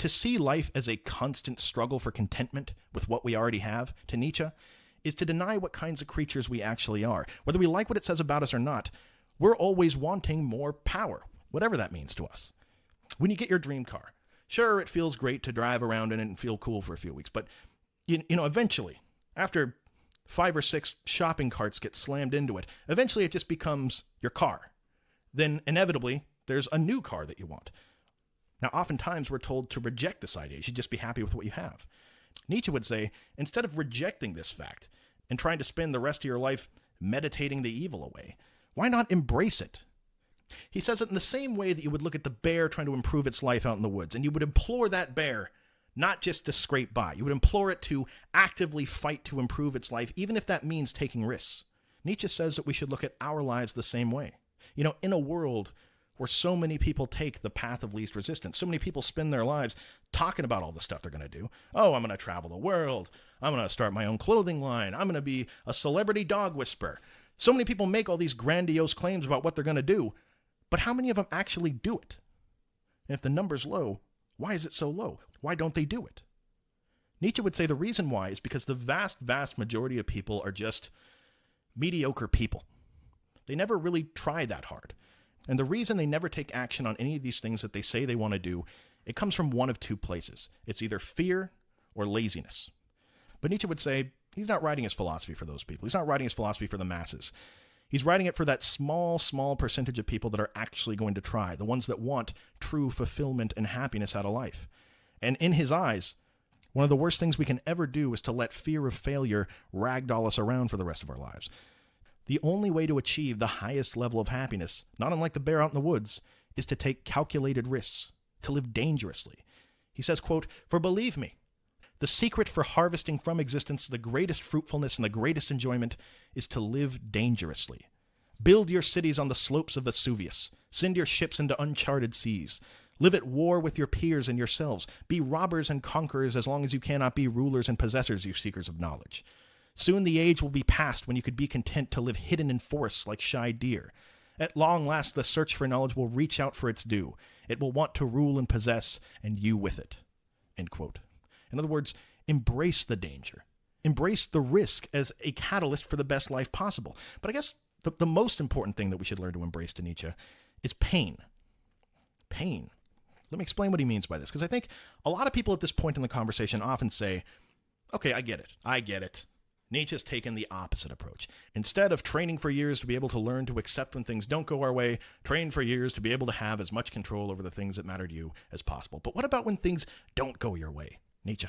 To see life as a constant struggle for contentment with what we already have, to Nietzsche, is to deny what kinds of creatures we actually are. Whether we like what it says about us or not, we're always wanting more power, whatever that means to us. When you get your dream car, sure, it feels great to drive around in it and feel cool for a few weeks, but eventually, after 5 or 6 shopping carts get slammed into it, eventually it just becomes your car. Then inevitably, there's a new car that you want. Now, oftentimes we're told to reject this idea. You should just be happy with what you have. Nietzsche would say, instead of rejecting this fact and trying to spend the rest of your life meditating the evil away, why not embrace it? He says it in the same way that you would look at the bear trying to improve its life out in the woods, and you would implore that bear not just to scrape by. You would implore it to actively fight to improve its life, even if that means taking risks. Nietzsche says that we should look at our lives the same way. In a world where so many people take the path of least resistance, so many people spend their lives talking about all the stuff they're going to do. Oh, I'm going to travel the world. I'm going to start my own clothing line. I'm going to be a celebrity dog whisperer. So many people make all these grandiose claims about what they're going to do, but how many of them actually do it? And if the number's low, why is it so low? Why don't they do it? Nietzsche would say the reason why is because the vast, vast majority of people are just mediocre people. They never really try that hard. And the reason they never take action on any of these things that they say they want to do, it comes from one of two places. It's either fear or laziness. But Nietzsche would say he's not writing his philosophy for those people. He's not writing his philosophy for the masses. He's writing it for that small, small percentage of people that are actually going to try, the ones that want true fulfillment and happiness out of life. And in his eyes, one of the worst things we can ever do is to let fear of failure ragdoll us around for the rest of our lives. The only way to achieve the highest level of happiness, not unlike the bear out in the woods, is to take calculated risks, to live dangerously. He says, quote, "For believe me, the secret for harvesting from existence the greatest fruitfulness and the greatest enjoyment is to live dangerously. Build your cities on the slopes of Vesuvius. Send your ships into uncharted seas. Live at war with your peers and yourselves. Be robbers and conquerors as long as you cannot be rulers and possessors, you seekers of knowledge. Soon the age will be past when you could be content to live hidden in forests like shy deer. At long last, the search for knowledge will reach out for its due. It will want to rule and possess, and you with it." End quote. In other words, embrace the danger. Embrace the risk as a catalyst for the best life possible. But I guess the most important thing that we should learn to embrace to Nietzsche is pain. Pain. Let me explain what he means by this, because I think a lot of people at this point in the conversation often say, okay, I get it. Nietzsche's taken the opposite approach. Instead of training for years to be able to learn to accept when things don't go our way, train for years to be able to have as much control over the things that matter to you as possible. But what about when things don't go your way, Nietzsche?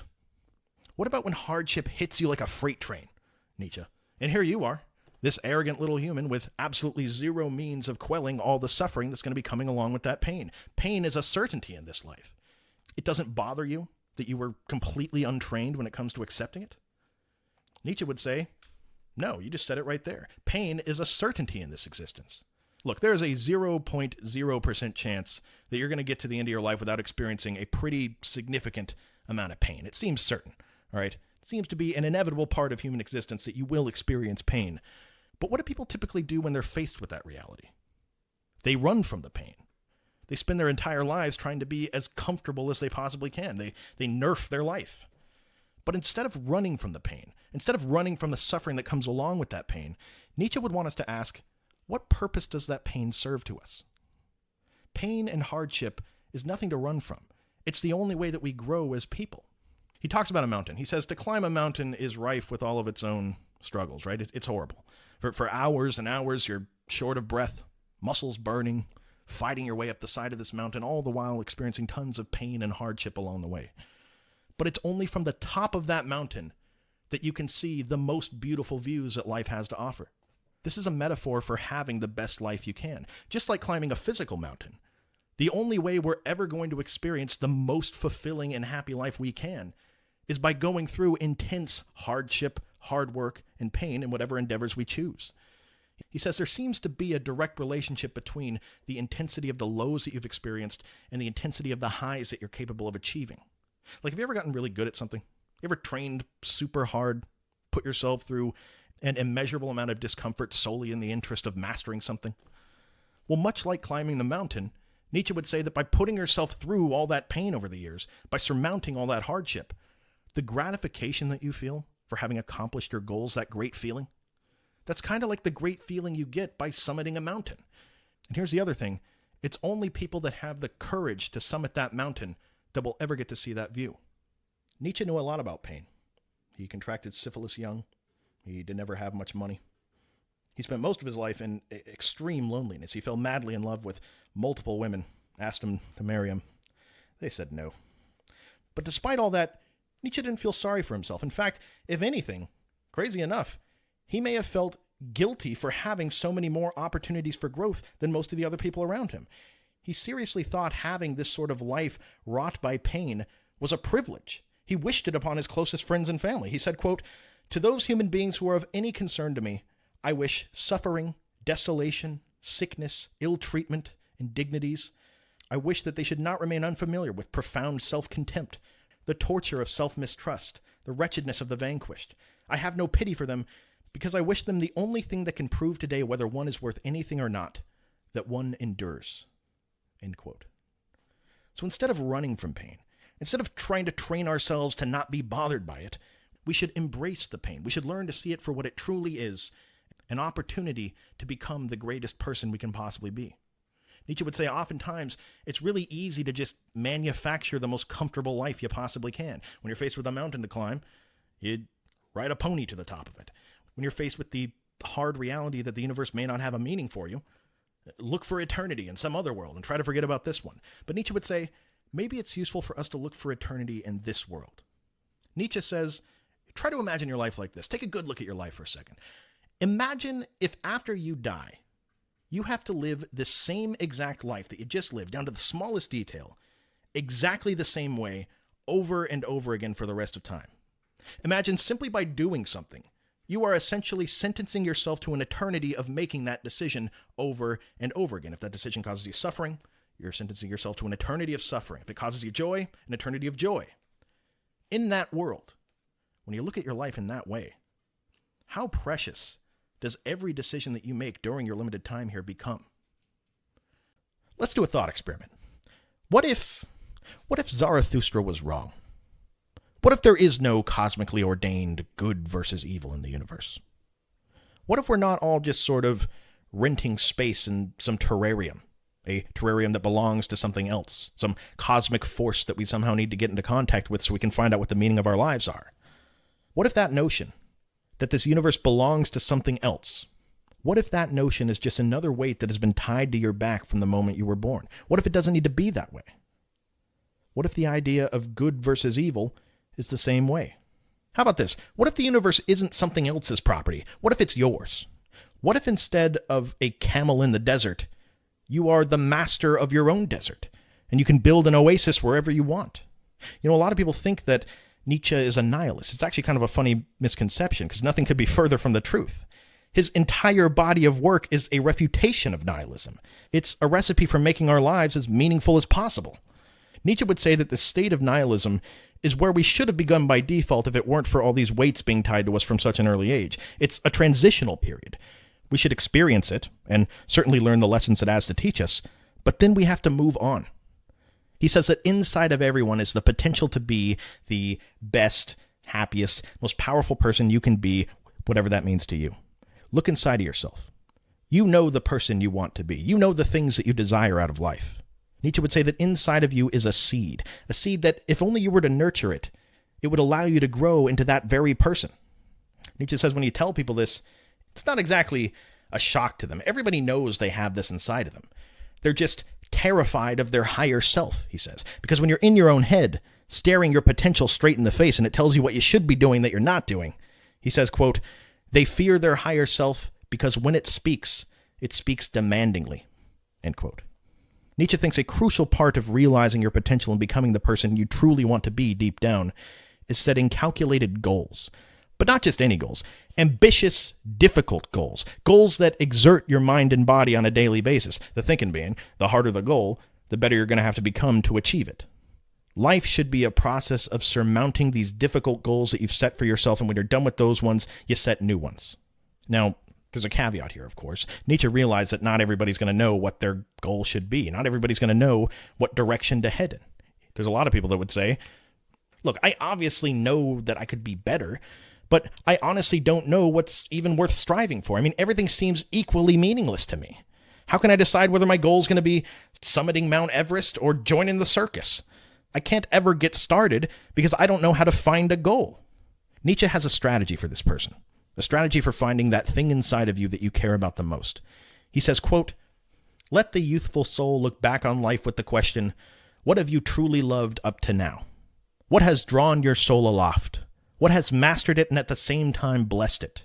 What about when hardship hits you like a freight train, Nietzsche? And here you are, this arrogant little human with absolutely zero means of quelling all the suffering that's going to be coming along with that pain. Pain is a certainty in this life. It doesn't bother you that you were completely untrained when it comes to accepting it? Nietzsche would say, no, you just said it right there. Pain is a certainty in this existence. Look, there's a 0.0% chance that you're going to get to the end of your life without experiencing a pretty significant amount of pain. It seems certain, all right? It seems to be an inevitable part of human existence that you will experience pain. But what do people typically do when they're faced with that reality? They run from the pain. They spend their entire lives trying to be as comfortable as they possibly can. They nerf their life. But instead of running from the pain, instead of running from the suffering that comes along with that pain, Nietzsche would want us to ask, what purpose does that pain serve to us? Pain and hardship is nothing to run from. It's the only way that we grow as people. He talks about a mountain. He says to climb a mountain is rife with all of its own struggles, right? It's horrible. For hours and hours, you're short of breath, muscles burning, fighting your way up the side of this mountain, all the while experiencing tons of pain and hardship along the way. But it's only from the top of that mountain that you can see the most beautiful views that life has to offer. This is a metaphor for having the best life you can. Just like climbing a physical mountain, the only way we're ever going to experience the most fulfilling and happy life we can is by going through intense hardship, hard work, and pain in whatever endeavors we choose. He says there seems to be a direct relationship between the intensity of the lows that you've experienced and the intensity of the highs that you're capable of achieving. Like, have you ever gotten really good at something? You ever trained super hard, put yourself through an immeasurable amount of discomfort solely in the interest of mastering something? Well, much like climbing the mountain, Nietzsche would say that by putting yourself through all that pain over the years, by surmounting all that hardship, the gratification that you feel for having accomplished your goals, that great feeling, that's kind of like the great feeling you get by summiting a mountain. And here's the other thing. It's only people that have the courage to summit that mountain that will ever get to see that view. Nietzsche knew a lot about pain. He contracted syphilis young. He did never have much money. He spent most of his life in extreme loneliness. He fell madly in love with multiple women, asked them to marry him. They said no. But despite all that, Nietzsche didn't feel sorry for himself. In fact, if anything, crazy enough, he may have felt guilty for having so many more opportunities for growth than most of the other people around him. He seriously thought having this sort of life wrought by pain was a privilege. He wished it upon his closest friends and family. He said, quote, "To those human beings who are of any concern to me, I wish suffering, desolation, sickness, ill treatment, indignities. I wish that they should not remain unfamiliar with profound self-contempt, the torture of self-mistrust, the wretchedness of the vanquished. I have no pity for them, because I wish them the only thing that can prove today whether one is worth anything or not, that one endures." End quote. So instead of running from pain, instead of trying to train ourselves to not be bothered by it, we should embrace the pain. We should learn to see it for what it truly is, an opportunity to become the greatest person we can possibly be. Nietzsche would say oftentimes it's really easy to just manufacture the most comfortable life you possibly can. When you're faced with a mountain to climb, you ride a pony to the top of it. When you're faced with the hard reality that the universe may not have a meaning for you, look for eternity in some other world and try to forget about this one. But Nietzsche would say, maybe it's useful for us to look for eternity in this world. Nietzsche says, try to imagine your life like this. Take a good look at your life for a second. Imagine if after you die, you have to live the same exact life that you just lived, down to the smallest detail, exactly the same way, over and over again for the rest of time. Imagine simply by doing something, you are essentially sentencing yourself to an eternity of making that decision over and over again. If that decision causes you suffering, you're sentencing yourself to an eternity of suffering. If it causes you joy, an eternity of joy. In that world, when you look at your life in that way, how precious does every decision that you make during your limited time here become? Let's do a thought experiment. What if Zarathustra was wrong? What if there is no cosmically ordained good versus evil in the universe? What if we're not all just sort of renting space in some terrarium, a terrarium that belongs to something else, some cosmic force that we somehow need to get into contact with so we can find out what the meaning of our lives are? What if that notion that this universe belongs to something else, what if that notion is just another weight that has been tied to your back from the moment you were born? What if it doesn't need to be that way? What if the idea of good versus evil is the same way? How about this? What if the universe isn't something else's property? What if it's yours? What if instead of a camel in the desert, you are the master of your own desert, and you can build an oasis wherever you want? You know, a lot of people think that Nietzsche is a nihilist. It's actually kind of a funny misconception, because nothing could be further from the truth. His entire body of work is a refutation of nihilism. It's a recipe for making our lives as meaningful as possible. Nietzsche would say that the state of nihilism is where we should have begun by default if it weren't for all these weights being tied to us from such an early age. It's a transitional period. We should experience it, and certainly learn the lessons it has to teach us, but then we have to move on. He says that inside of everyone is the potential to be the best, happiest, most powerful person you can be, whatever that means to you. Look inside of yourself. You know the person you want to be. You know the things that you desire out of life. Nietzsche would say that inside of you is a seed that if only you were to nurture it, it would allow you to grow into that very person. Nietzsche says when you tell people this, it's not exactly a shock to them. Everybody knows they have this inside of them. They're just terrified of their higher self, he says. Because when you're in your own head, staring your potential straight in the face, and it tells you what you should be doing that you're not doing, he says, quote, "They fear their higher self because when it speaks demandingly," end quote. Nietzsche thinks a crucial part of realizing your potential and becoming the person you truly want to be deep down is setting calculated goals. But not just any goals. Ambitious, difficult goals. Goals that exert your mind and body on a daily basis. The thinking being, the harder the goal, the better you're going to have to become to achieve it. Life should be a process of surmounting these difficult goals that you've set for yourself, and when you're done with those ones, you set new ones. Now, There's a caveat here, of course. Nietzsche realized that not everybody's going to know what their goal should be. Not everybody's going to know what direction to head in. There's a lot of people that would say, look, I obviously know that I could be better, but I honestly don't know what's even worth striving for. I mean, everything seems equally meaningless to me. How can I decide whether my goal is going to be summiting Mount Everest or joining the circus? I can't ever get started because I don't know how to find a goal. Nietzsche has a strategy for this person. A strategy for finding that thing inside of you that you care about the most. He says, quote, "Let the youthful soul look back on life with the question, what have you truly loved up to now? What has drawn your soul aloft? What has mastered it and at the same time blessed it?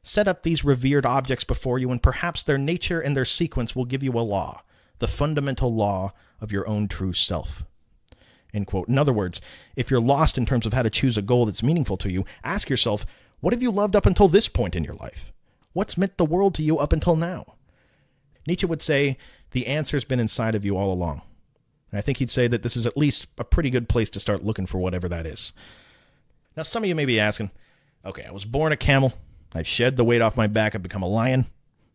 Set up these revered objects before you, and perhaps their nature and their sequence will give you a law, the fundamental law of your own true self." End quote. In other words, if you're lost in terms of how to choose a goal that's meaningful to you, ask yourself, what have you loved up until this point in your life? What's meant the world to you up until now? Nietzsche would say the answer's been inside of you all along. And I think he'd say that this is at least a pretty good place to start looking for whatever that is. Now, some of you may be asking, okay, I was born a camel. I've shed the weight off my back. I've become a lion.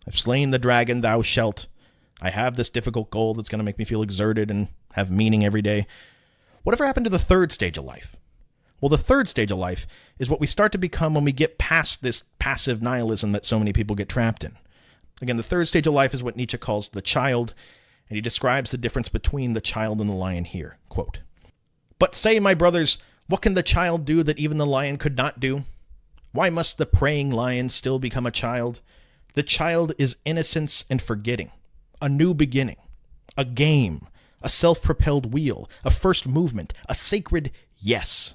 I've slain the dragon, thou shalt. I have this difficult goal that's going to make me feel exerted and have meaning every day. Whatever happened to the third stage of life? Well, the third stage of life is what we start to become when we get past this passive nihilism that so many people get trapped in. Again, the third stage of life is what Nietzsche calls the child, and he describes the difference between the child and the lion here. Quote, "But say, my brothers, what can the child do that even the lion could not do? Why must the preying lion still become a child? The child is innocence and forgetting, a new beginning, a game, a self-propelled wheel, a first movement, a sacred yes.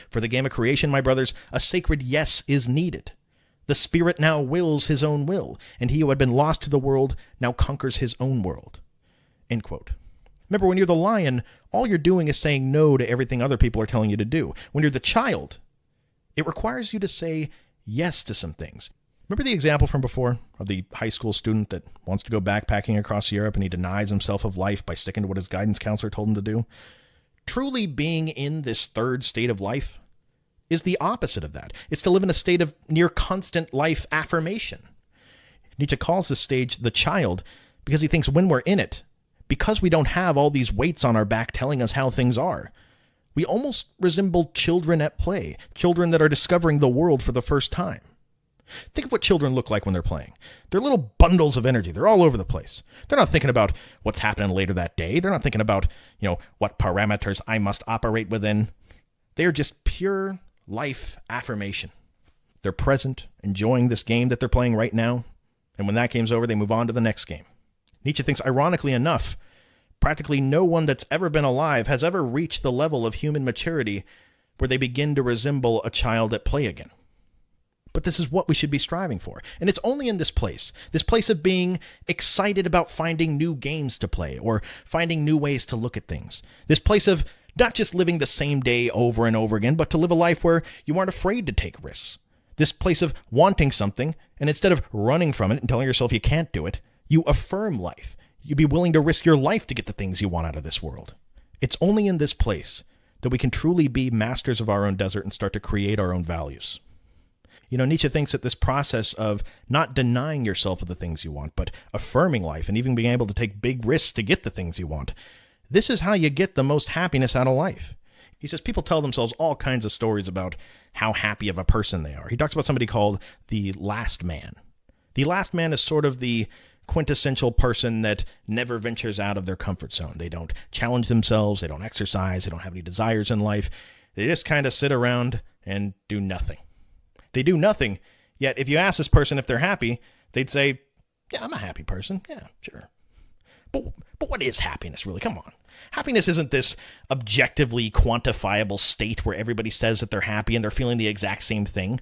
For the game of creation, my brothers, a sacred yes is needed. The spirit now wills his own will, and he who had been lost to the world now conquers his own world." End quote. Remember, when you're the lion, all you're doing is saying no to everything other people are telling you to do. When you're the child, it requires you to say yes to some things. Remember the example from before of the high school student that wants to go backpacking across Europe and he denies himself of life by sticking to what his guidance counselor told him to do? Truly being in this third state of life is the opposite of that. It's to live in a state of near constant life affirmation. Nietzsche calls this stage the child because he thinks when we're in it, because we don't have all these weights on our back telling us how things are, we almost resemble children at play, children that are discovering the world for the first time. Think of what children look like when they're playing. They're little bundles of energy. They're all over the place. They're not thinking about what's happening later that day. They're not thinking about, what parameters I must operate within. They are just pure life affirmation. They're present, enjoying this game that they're playing right now. And when that game's over, they move on to the next game. Nietzsche thinks, ironically enough, practically no one that's ever been alive has ever reached the level of human maturity where they begin to resemble a child at play again. But this is what we should be striving for. And it's only in this place of being excited about finding new games to play or finding new ways to look at things. This place of not just living the same day over and over again, but to live a life where you aren't afraid to take risks. This place of wanting something, and instead of running from it and telling yourself you can't do it, you affirm life. You'd be willing to risk your life to get the things you want out of this world. It's only in this place that we can truly be masters of our own desert and start to create our own values. Nietzsche thinks that this process of not denying yourself of the things you want, but affirming life and even being able to take big risks to get the things you want, this is how you get the most happiness out of life. He says people tell themselves all kinds of stories about how happy of a person they are. He talks about somebody called the last man. The last man is sort of the quintessential person that never ventures out of their comfort zone. They don't challenge themselves. They don't exercise. They don't have any desires in life. They just kind of sit around and do nothing. They do nothing, yet if you ask this person if they're happy, they'd say, yeah, I'm a happy person. Yeah, sure. But what is happiness, really? Come on. Happiness isn't this objectively quantifiable state where everybody says that they're happy and they're feeling the exact same thing.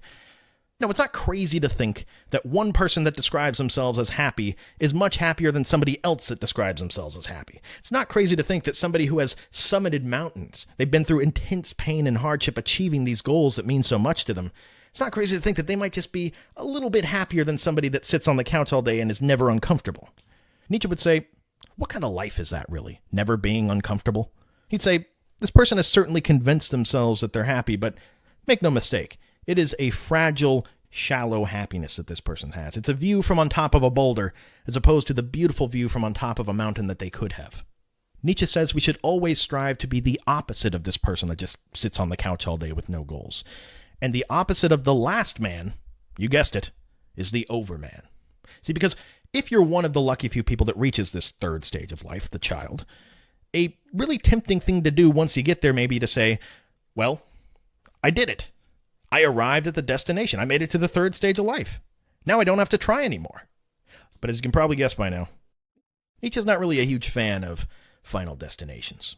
No, it's not crazy to think that one person that describes themselves as happy is much happier than somebody else that describes themselves as happy. It's not crazy to think that somebody who has summited mountains, they've been through intense pain and hardship achieving these goals that mean so much to them, it's not crazy to think that they might just be a little bit happier than somebody that sits on the couch all day and is never uncomfortable. Nietzsche would say, what kind of life is that really? Never being uncomfortable? He'd say, this person has certainly convinced themselves that they're happy, but make no mistake, it is a fragile, shallow happiness that this person has. It's a view from on top of a boulder, as opposed to the beautiful view from on top of a mountain that they could have. Nietzsche says we should always strive to be the opposite of this person that just sits on the couch all day with no goals. And the opposite of the last man, you guessed it, is the overman. See, because if you're one of the lucky few people that reaches this third stage of life, the child, a really tempting thing to do once you get there may be to say, well, I did it. I arrived at the destination. I made it to the third stage of life. Now I don't have to try anymore. But as you can probably guess by now, Nietzsche's not really a huge fan of final destinations.